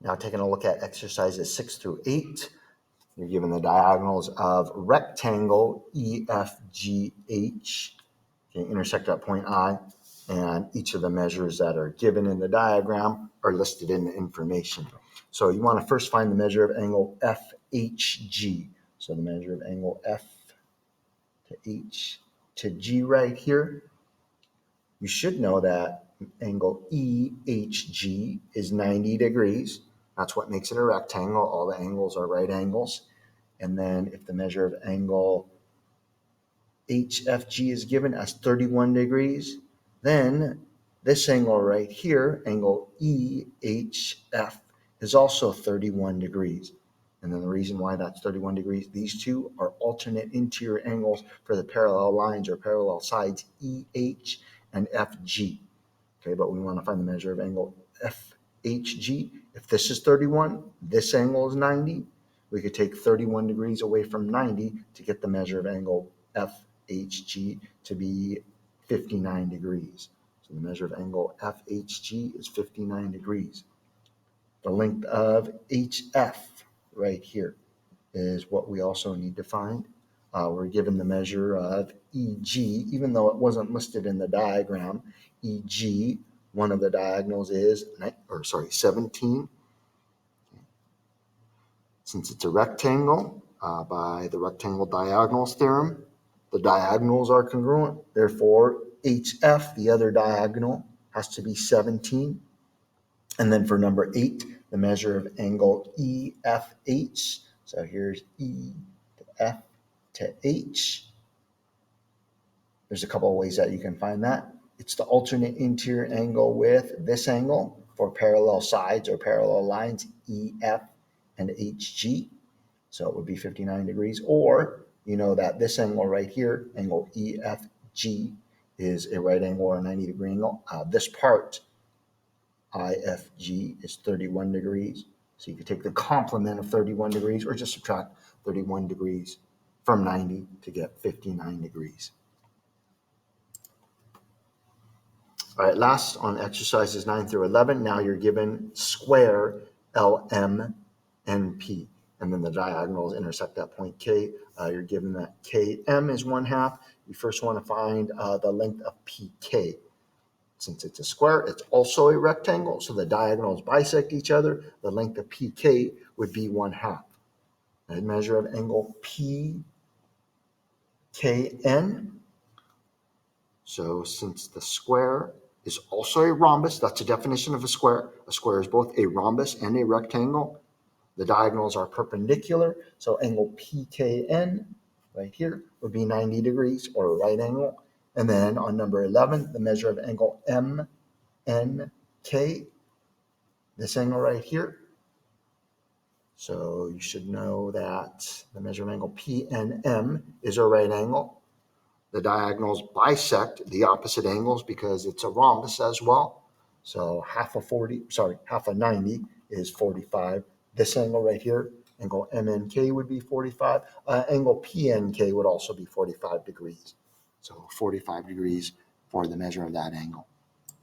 Now taking a look at exercises 6 through 8, you're given the diagonals of rectangle EFGH, okay, intersect at point I, and each of the measures that are given in the diagram are listed in the information. So you want to first find the measure of angle FHG. So the measure of angle F to H to G right here. You should know that angle EHG is 90 degrees. That's what makes it a rectangle. All the angles are right angles. And then if the measure of angle HFG is given as 31 degrees, then this angle right here, angle EHF, is also 31 degrees. And then the reason why that's 31 degrees, these two are alternate interior angles for the parallel lines or parallel sides EH and FG. Okay, but we want to find the measure of angle FHG. If this is 31, this angle is 90. We could take 31 degrees away from 90 to get the measure of angle FHG to be 59 degrees. So the measure of angle FHG is 59 degrees. The length of HF right here is what we also need to find. We're given the measure of EG, even though it wasn't listed in the diagram. EG, one of the diagonals is 17. Since it's a rectangle, by the rectangle diagonals theorem, the diagonals are congruent. Therefore, HF, the other diagonal, has to be 17. And then for number 8, the measure of angle EFH. So here's E to F to H. There's a couple of ways that you can find that. It's the alternate interior angle with this angle for parallel sides or parallel lines, EF and HG. So it would be 59 degrees. Or you know that this angle right here, angle EFG, is a right angle or a 90-degree angle. This part, IFG, is 31 degrees. So you could take the complement of 31 degrees or just subtract 31 degrees from 90 to get 59 degrees. All right, last on exercises 9 through 11, now you're given square LM and P. And then the diagonals intersect at point K. You're given that KM is 1/2. You first want to find the length of PK. Since it's a square, it's also a rectangle, so the diagonals bisect each other. The length of PK would be 1/2. The measure of angle PKN. So since the square is also a rhombus, that's a definition of a square. A square is both a rhombus and a rectangle. The diagonals are perpendicular, so angle PKN right here would be 90 degrees or a right angle. And then on number 11, the measure of angle MNK, this angle right here. So you should know that the measure of angle PNM is a right angle. The diagonals bisect the opposite angles because it's a rhombus as well. So half of 90 is 45. This angle right here, angle MNK, would be 45. Angle PNK would also be 45 degrees. So 45 degrees for the measure of that angle.